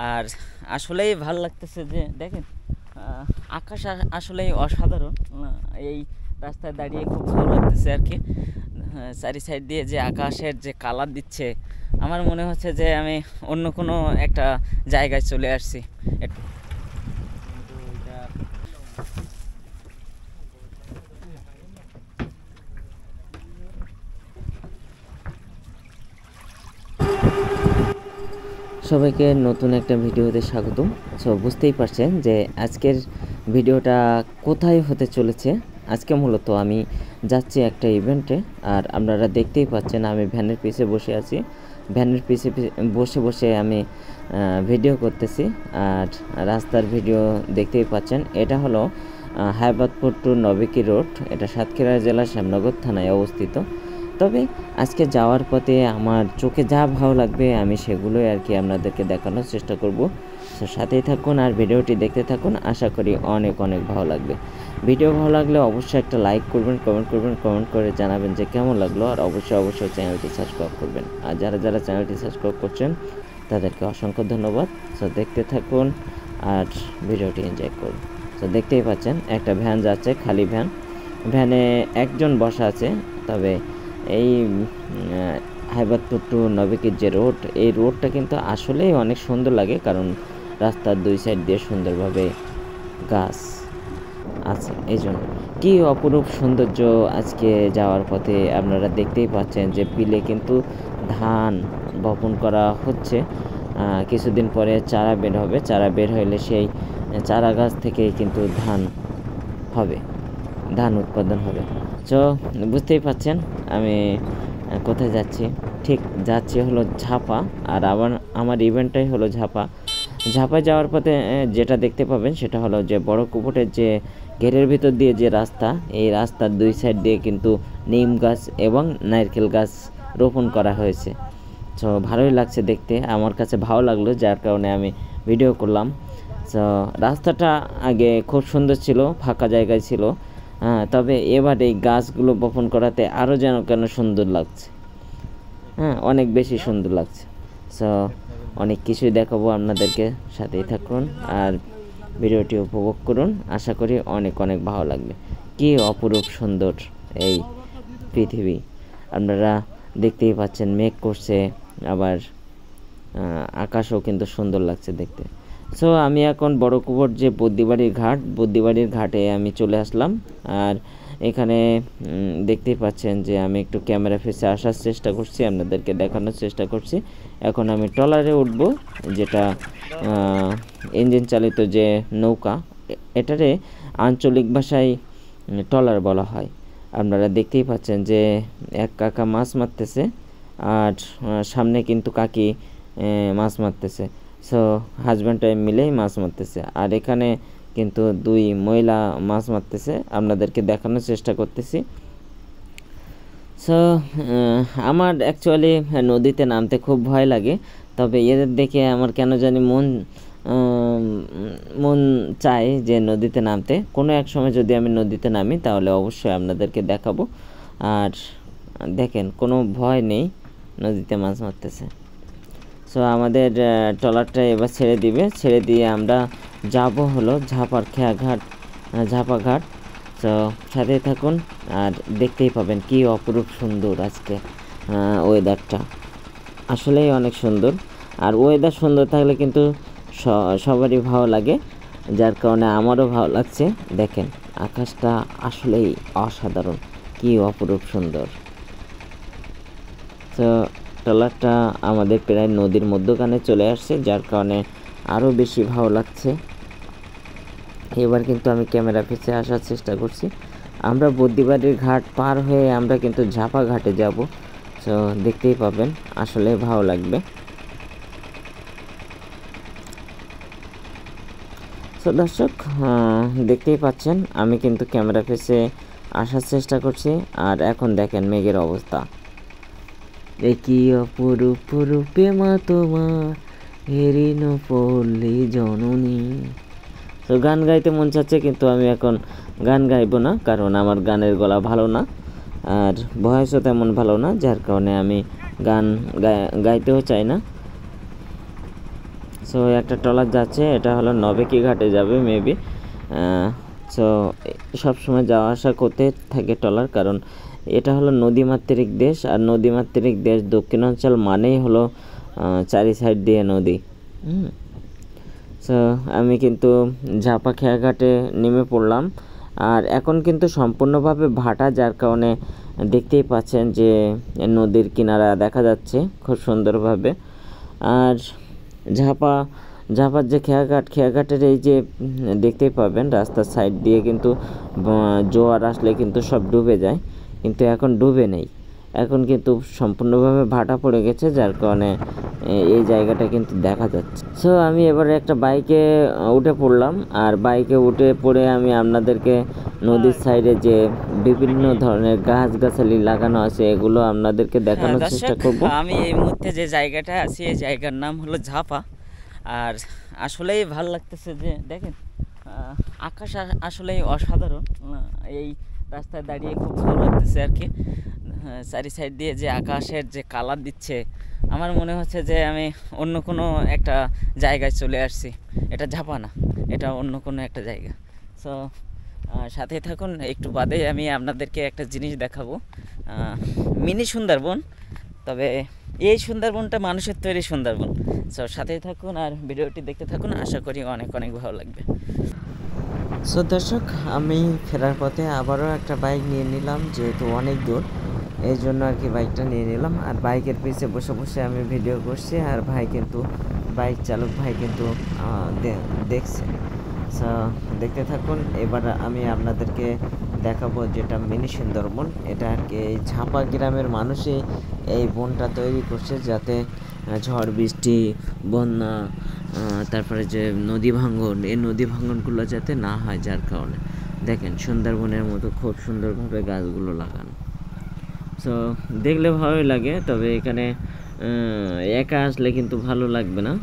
আর আসলেই ভালো লাগতেছে যে দেখেন আকাশ আসলেই অসাধারণ। এই রাস্তায় দাঁড়িয়ে খুব ভালো লাগতেছে আর কি। চারি সাইড দিয়ে যে আকাশের যে কালার দিচ্ছে, আমার মনে হচ্ছে যে আমি অন্য কোনো একটা জায়গায় চলে আসছি। সবাইকে নতুন একটা ভিডিওতে স্বাগতম। সো বুঝতেই পারছেন যে আজকের ভিডিওটা কোথায় হতে চলেছে। আজকে মূলত আমি যাচ্ছি একটা ইভেন্টে, আর আপনারা দেখতেই পাচ্ছেন আমি ভ্যানের পিছে বসে আছি। ভ্যানের পিছে বসে বসে আমি ভিডিও করতেছি, আর রাস্তার ভিডিও দেখতেই পাচ্ছেন। এটা হলো হায়বাদপুর টু নবিকি রোড, এটা সাতক্ষীরা জেলার শ্যামনগর থানায় অবস্থিত। তবে আজকে যাওয়ার পথে আমার চোখে যা ভালো লাগবে আমি সেগুলোই আর কি আপনাদেরকে দেখানোর চেষ্টা করব। তো সাথেই থাকুন আর ভিডিওটি দেখতে থাকুন, আশা করি অনেক অনেক ভালো লাগবে। ভিডিও ভালো লাগলে অবশ্যই একটা লাইক করবেন, কমেন্ট করে জানাবেন যে কেমন লাগলো, আর অবশ্যই চ্যানেলটি সাবস্ক্রাইব করবেন। আর যারা চ্যানেলটি সাবস্ক্রাইব করছেন তাদেরকে অসংখ্য ধন্যবাদ। তো দেখতে থাকুন আর ভিডিওটি এনজয় করুন। তো দেখতেই পাচ্ছেন একটা ভ্যান যাচ্ছে, খালি ভ্যান। ভ্যানে একজন বসা আছে। তবে এই হায়বাদপুর টু নবিকির যে রোড, এই রোডটা কিন্তু আসলেই অনেক সুন্দর লাগে, কারণ রাস্তার দুই সাইড দিয়ে সুন্দরভাবে গাছ আছে। এই জন্য কী অপরূপ সৌন্দর্য। আজকে যাওয়ার পথে আপনারা দেখতেই পাচ্ছেন যে বিলে কিন্তু ধান বপন করা হচ্ছে। কিছুদিন পরে চারা বের হবে, চারা বের হলে সেই চারা গাছ থেকেই কিন্তু ধান উৎপাদন হবে। তো বুঝতেই পাচ্ছেন আমি কোথায় যাচ্ছি। ঠিক যাচ্ছি হলো ঝাপা, আর আমার ইভেন্টটাই হলো ঝাপায় যাওয়ার পথে যেটা দেখতে পাবেন সেটা হলো যে বড় কুপটের যে ঘেরের ভিতর দিয়ে যে রাস্তা, এই রাস্তার দুই সাইড দিয়ে কিন্তু নিম গাছ এবং নারকেল গাছ রোপণ করা হয়েছে। তো ভালোই লাগছে দেখতে, আমার কাছে ভালো লাগলো, যার কারণে আমি ভিডিও করলাম। তো রাস্তাটা আগে খুব সুন্দর ছিল, ফাঁকা জায়গায় ছিল, তবে এবার এই গাছগুলো বপন করাতে আরও যেন কেন সুন্দর লাগছে। অনেক বেশি সুন্দর লাগছে। সো অনেক কিছুই দেখাবো আপনাদেরকে, সাথেই থাকুন আর ভিডিওটি উপভোগ করুন, আশা করি অনেক অনেক ভালো লাগবে। কি অপরূপ সুন্দর এই পৃথিবী, আপনারা দেখতেই পাচ্ছেন মেঘ করছে, আবার আকাশও কিন্তু সুন্দর লাগছে দেখতে। সো আমি এখন বড় কুপট যে বুদ্ধিবাড়ির ঘাটে আমি চলে আসলাম। আর এখানে দেখতেই পাচ্ছেন যে আমি একটু ক্যামেরা ফেসে আসার চেষ্টা করছি, আপনাদেরকে দেখানোর চেষ্টা করছি। এখন আমি ট্রলারে উঠব, যেটা ইঞ্জিন চালিত যে নৌকা, এটারে আঞ্চলিক ভাষায় ট্রলার বলা হয়। আপনারা দেখতেই পাচ্ছেন যে এক কাকা মাছ মারতেছে, আর সামনে কিন্তু কাকি মাছ মারতেছে। সো হাজব্যান্ড ওয়াইফ মিলেই মাছ মারতেছে, আর এখানে কিন্তু দুই মহিলা মাছ মারতেছে, আপনাদেরকে দেখানোর চেষ্টা করতেছি। সো আমার অ্যাকচুয়ালি নদীতে নামতে খুব ভয় লাগে, তবে এদের দেখে আমার কেন জানি মন চায় যে নদীতে নামতে। কোনো এক সময় যদি আমি নদীতে নামি তাহলে অবশ্যই আপনাদেরকে দেখাবো। আর দেখেন কোনো ভয় নেই, নদীতে মাছ মারতেছে। সো আমাদের ট্রলারটা এবার ছেড়ে দিয়ে আমরা যাব হলো ঝাপা ঘাট। তো সাথে থাকুন আর দেখতেই পাবেন কি অপরূপ সুন্দর আজকে ওয়েদারটা, আসলেই অনেক সুন্দর। আর ওয়েদার সুন্দর থাকলে কিন্তু সবারই ভালো লাগে, যার কারণে আমারও ভালো লাগছে। দেখেন আকাশটা আসলেই অসাধারণ, কি অপরূপ সুন্দর। তো ট্রলারটা আমাদের প্রায় নদীর মধ্যখানে চলে আসছে, যার কারণে আরও বেশি ভালো লাগছে। এবার কিন্তু আমি ক্যামেরা পিছে আসার চেষ্টা করছি। আমরা বুদ্ধিবাড়ির ঘাট পার হয়ে আমরা কিন্তু ঝাপা ঘাটে যাব। তো দেখতেই পাবেন, আসলে ভালো লাগবে। তো দর্শক দেখতেই পাচ্ছেন আমি কিন্তু ক্যামেরা পিছে আসার চেষ্টা করছি। আর এখন দেখেন মেঘের অবস্থা, কি অপরূপ রূপে মা তোমার হেরিন পল্লী জননী। তো গান গাইতে মন চাচ্ছে, কিন্তু আমি এখন গান গাইবো না, কারণ আমার গানের গলা ভালো না, আর ভয়েসও তেমন ভালো না, যার কারণে আমি গান গাইতেও চাই না। সো একটা ট্রলার যাচ্ছে, এটা হলো নবেকি ঘাটে যাবে মেবি। সো সবসময় যাওয়া আসা করতে থাকে ট্রলার, কারণ এটা হলো নদীমাতৃক দেশ, আর নদীমাতৃক দেশ দক্ষিণাঞ্চল মানেই হলো চারি সাইড দিয়ে নদী। সো আমি কিন্তু ঝাপা খেয়াঘাটে নেমে পড়লাম, আর এখন কিন্তু সম্পূর্ণভাবে ভাটা, যার কারণে দেখতেই পাচ্ছেন যে নদীর কিনারা দেখা যাচ্ছে খুব সুন্দরভাবে। আর ঝাপার যে খেয়াঘাটের এই যে দেখতেই পাবেন রাস্তার সাইড দিয়ে কিন্তু জোয়ার আসলে কিন্তু সব ডুবে যায়, কিন্তু এখন ডুবে নেই, এখন কিন্তু সম্পূর্ণভাবে ভাটা পড়ে গেছে, যার কারণে এই জায়গাটা কিন্তু দেখা যাচ্ছে। সো আমি এবারে একটা বাইকে উঠে পড়লাম, আর বাইকে উঠে পড়ে আমি আপনাদেরকে নদীর সাইডে যে বিভিন্ন ধরনের গাছগাছালি লাগানো আছে এগুলো আপনাদেরকে দেখানোর চেষ্টা করব। আমি এই মুহূর্তে যে জায়গাটা আছি এই জায়গার নাম হলো ঝাপা, আর আসলেই ভালো লাগতেছে যে দেখেন আকাশ আসলেই অসাধারণ। এই রাস্তায় দাঁড়িয়ে খুব ভালো লাগতেছে আর কি। চারি সাইড দিয়ে যে আকাশের যে কালার দিচ্ছে, আমার মনে হচ্ছে যে আমি অন্য কোনো একটা জায়গায় চলে আসছি। এটা ঝাপা না, এটা অন্য কোনো একটা জায়গা। সো সাথে থাকুন, একটু বাদে আমি আপনাদেরকে একটা জিনিস দেখাবো, মিনি সুন্দরবন। তবে এই সুন্দরবনটা মানুষের তৈরি সুন্দরবন। সো সাথেই থাকুন আর ভিডিওটি দেখতে থাকুন, আশা করি অনেক অনেক ভালো লাগবে। সো দর্শক, আমি ফেরার পথে আবারও একটা বাইক নিয়ে নিলাম, যেহেতু অনেক দূর এই জন্য আর কি বাইকটা নিয়ে নিলাম। আর বাইকের পিছে বসে বসে আমি ভিডিও করছি, আর ভাই কিন্তু বাইক চালক ভাই কিন্তু দেখছে। সো দেখতে থাকুন, এবার আমি আপনাদেরকে দেখাবো যেটা মিনি সুন্দরবন। এটা আর কি এই ঝাপা গ্রামের মানুষই এই বনটা তৈরি করছে, যাতে ঝড় বৃষ্টি, বন্যা, তারপরে যে নদী ভাঙন, এই নদী ভাঙনগুলো যাতে না হয়, যার কারণে দেখেন সুন্দরবনের মতো খুব সুন্দরভাবে গাছগুলো লাগানো। সো দেখলে ভালোই লাগে, তবে এখানে একা আসলে কিন্তু ভালো লাগবে না।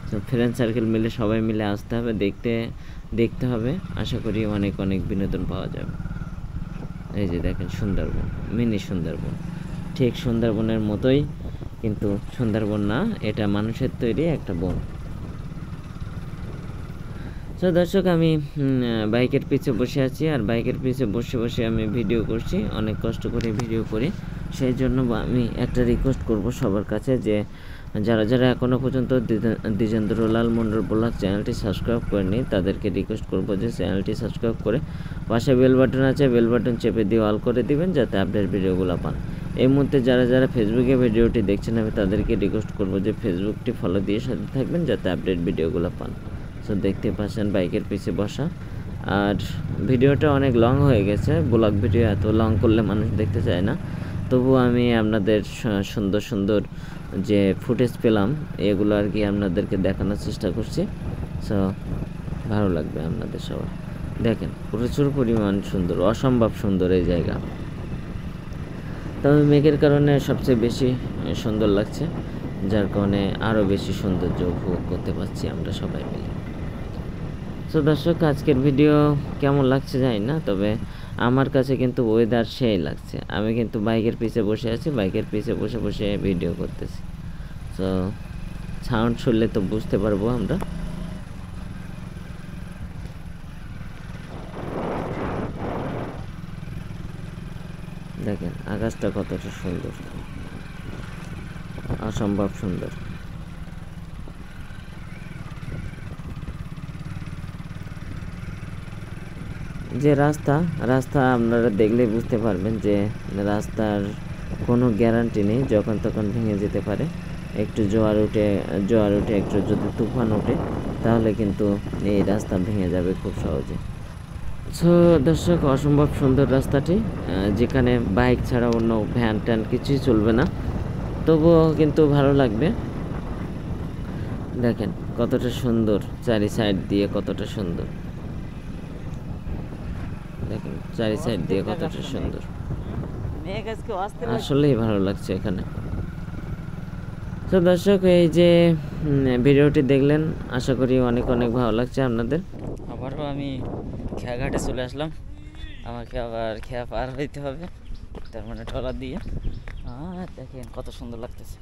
তো ফ্রেন্ড সার্কেল মিলে সবাই মিলে আসতে হবে, দেখতে হবে, আশা করি অনেক অনেক বিনোদন পাওয়া যাবে। এই যে দেখেন সুন্দরবন, মিনি সুন্দরবন, ঠিক সুন্দরবনের মতোই, কিন্তু সুন্দরবন না, এটা মানুষের তৈরি একটা বন। তো দর্শক, আমি বাইকের পিছে বসে আছি, আর বাইকের পিছে বসে বসে আমি ভিডিও করছি, অনেক কষ্ট করে ভিডিও করি। সেই জন্য আমি একটা রিকোয়েস্ট করব সবার কাছে, যে যারা যারা এখনও পর্যন্ত দ্বিজেন্দ্রলাল মণ্ডল ব্লগ চ্যানেলটি সাবস্ক্রাইব করেনি, তাদেরকে রিকোয়েস্ট করব যে চ্যানেলটি সাবস্ক্রাইব করে পাশে বেল বাটন আছে, বেল বাটন চেপে দিয়ে অল করে দিবেন, যাতে আপডেট ভিডিওগুলো পান। এই মুহূর্তে যারা যারা ফেসবুকে ভিডিওটি দেখছেন, আমি তাদেরকে রিকোয়েস্ট করব যে ফেসবুকটি ফলো দিয়ে সাথে থাকবেন, যাতে আপডেট ভিডিওগুলো পান। সো দেখতে পাচ্ছেন বাইকের পিছে বসা, আর ভিডিওটা অনেক লং হয়ে গেছে। ব্লগ ভিডিও এত লং করলে মানুষ দেখতে চায় না, তবু আমি আপনাদের সুন্দর সুন্দর যে ফুটেজ পেলাম এগুলো আর কি আপনাদেরকে দেখানোর চেষ্টা করছি। সো ভালো লাগবে আপনাদের সবার। দেখেন প্রচুর পরিমাণ সুন্দর, অসম্ভব সুন্দর এই জায়গা। তবে মেঘের কারণে সবচেয়ে বেশি সুন্দর লাগছে, যার কারণে আরও বেশি সৌন্দর্য উপভোগ করতে পারছি আমরা সবাই মিলে। তো দর্শক, আজকের ভিডিও কেমন লাগছে জানি না, তবে আমার কাছে কিন্তু ওয়েদার সেই লাগছে। আমি কিন্তু বাইকের পিছে বসে আছি, বাইকের পিছে বসে বসে ভিডিও করতেছি। তো সাউন্ড শুনলে তো বুঝতে পারবো আমরা। দেখেন আকাশটা কতটা সুন্দর, অসম্ভব সুন্দর। যে রাস্তা আপনারা দেখলে বুঝতে পারবেন যে রাস্তার কোনো গ্যারান্টি নেই, যখন তখন ভেঙে যেতে পারে। একটু জোয়ার উঠে একটু যদি তুফান ওঠে, তাহলে কিন্তু এই রাস্তা ভেঙে যাবে খুব সহজে। সো দর্শক, অসম্ভব সুন্দর রাস্তাটি, যেখানে বাইক ছাড়া অন্য ভ্যান ট্যান কিছুই চলবে না, তবুও কিন্তু ভালো লাগবে। দেখেন কতটা সুন্দর, চারি সাইড দিয়ে কতটা সুন্দর, দেখেন চারি সাইড দিয়ে কতটা সুন্দর, আসলেই ভালো লাগছে এখানে। তো দর্শক, এই যে ভিডিওটি দেখলেন, আশা করি অনেক অনেক ভালো লাগছে আপনাদের। আবারও আমি খেয়াঘাটে চলে আসলাম, আমাকে আবার খেয়া পার হইতে হবে, তার মানে ট্রলার দিয়ে। দেখেন কত সুন্দর লাগতেছে,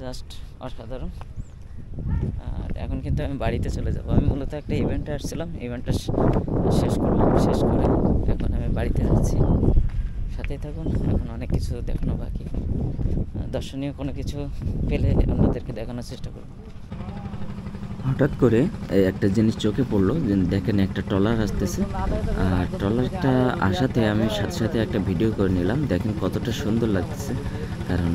জাস্ট অসাধারণ। কিন্তু আমি বাড়িতে চলে যাব। আমি মূলত একটা ইভেন্টে আসছিলাম, ইভেন্টটা শেষ করলাম, শেষ করে এখন আমি বাড়িতে যাচ্ছি। সাথেই থাকুন, এখন অনেক কিছু দেখানো বাকি। দর্শনীয় কোনো কিছু পেলে অন্যদেরকে দেখানোর চেষ্টা করব। হঠাৎ করে এই একটা জিনিস চোখে পড়লো যে দেখেন একটা ট্রলার আসতেছে, আর ট্রলারটা আসাতে আমি সাথে সাথে একটা ভিডিও করে নিলাম। দেখেন কতটা সুন্দর লাগতেছে, কারণ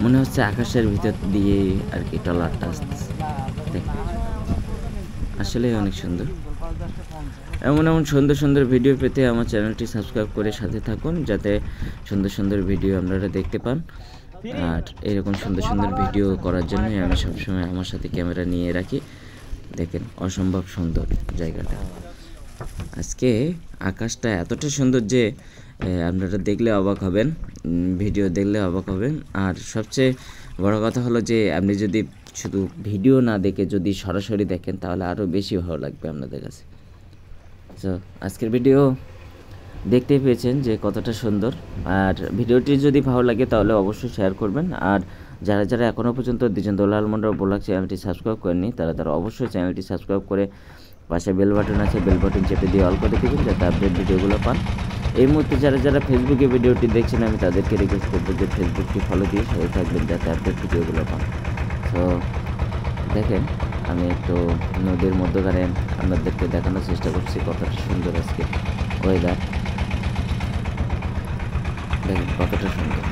মনে হচ্ছে আকাশের ভিতর দিয়ে আর কি ট্রলারটা আসতেছে। দেখেন আসলে অনেক সুন্দর। এমন এমন সুন্দর সুন্দর ভিডিও পেতে আমার চ্যানেলটি সাবস্ক্রাইব করে সাথে থাকুন, যাতে সুন্দর সুন্দর ভিডিও আপনারা দেখতে পান। আর এরকম সুন্দর সুন্দর ভিডিও করার জন্যই আমি সবসময় আমার সাথে ক্যামেরা নিয়ে রাখি। দেখেন অসম্ভব সুন্দর জায়গাটা। আজকে আকাশটা এতটা সুন্দর যে আপনারা দেখলে অবাক হবেন, ভিডিও দেখলে অবাক হবেন। আর সবচেয়ে বড় কথা হলো যে আপনি যদি শুধু ভিডিও না দেখে যদি সরাসরি দেখেন তাহলে আরও বেশি ভালো লাগবে আপনাদের কাছে। তো আজকের ভিডিও দেখতেই পেয়েছেন যে কতটা সুন্দর। আর ভিডিওটি যদি ভালো লাগে তাহলে অবশ্যই শেয়ার করবেন। আর যারা যারা এখনও পর্যন্ত দ্বিজেন্দ্র লাল মন্ডল ব্লগ চ্যানেলটি সাবস্ক্রাইব করেননি তারা অবশ্যই চ্যানেলটি সাবস্ক্রাইব করে পাশে বেল বাটন আছে, বেল বাটন চেপে দিয়ে অল করে দেবেন যাতে আপডেট ভিডিওগুলো পান। এই মুহূর্তে যারা যারা ফেসবুকে ভিডিওটি দেখছেন আমি তাদেরকে রিকোয়েস্ট করবো যে ফেসবুকটি ফলো দিয়ে সাথে থাকবেন যাতে আপডেট ভিডিওগুলো পান। তো দেখেন আমি একটু নদীর মধ্যখানে আপনাদেরকে দেখানোর চেষ্টা করছি কতটা সুন্দর আজকে ওয়েদার। দেখেন কতটা সুন্দর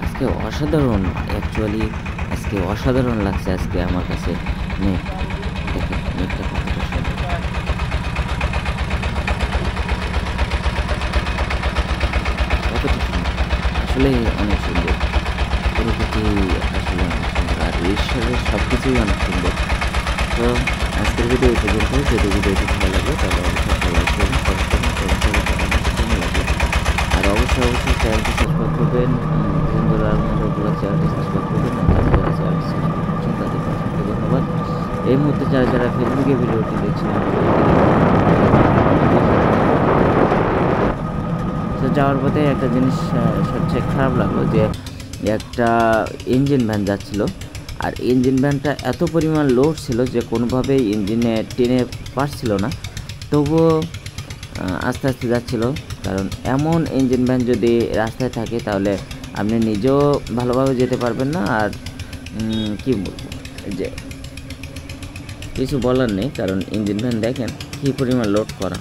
আজকে, অসাধারণ। অ্যাকচুয়ালি আজকে অসাধারণ লাগছে আজকে আমার কাছে মেঘ। দেখেন মেঘটা কতটা সুন্দর। কতটা সুন্দর, আসলে অনেক সুন্দর। প্রকৃতি আসলে অনেক সুন্দর, আর ঈশ্বরের সব কিছুই অনেক সুন্দর। তো আজকের ভিডিও এই পর্যন্ত। যদি ভিডিওটি ভালো লাগে তাহলে অবশ্যই লাইক করবেন, কমেন্ট করবেন, কেমন লাগে। আর অবশ্যই চ্যানেলটি সাবস্ক্রাইব করবেন, দ্বিজেন্দ্র লাল মন্ডল ব্লগ চ্যানেলটি সাবস্ক্রাইব করবেন। যারা যারা চ্যানেলটি সাবস্ক্রাইব করছেন তাদেরকে অসংখ্য ধন্যবাদ। এই মুহূর্তে যারা যারা ফেসবুকে ভিডিওটি দেখছেন তো যাওয়ার পথে একটা জিনিস সবচেয়ে খারাপ লাগলো যে একটা ইঞ্জিন ভ্যান যাচ্ছিলো, আর ইঞ্জিন ভ্যানটা এত পরিমাণ লোড ছিল যে কোনোভাবেই ইঞ্জিনে টেনে পারছিল না, তবুও আস্তে আস্তে যাচ্ছিল। কারণ এমন ইঞ্জিন ভ্যান যদি রাস্তায় থাকে তাহলে আপনি নিজেও ভালোভাবে যেতে পারবেন না। আর কি বলবো, যে কিছু বলার নেই, কারণ ইঞ্জিন ভ্যান দেখেন কী পরিমাণ লোড করা।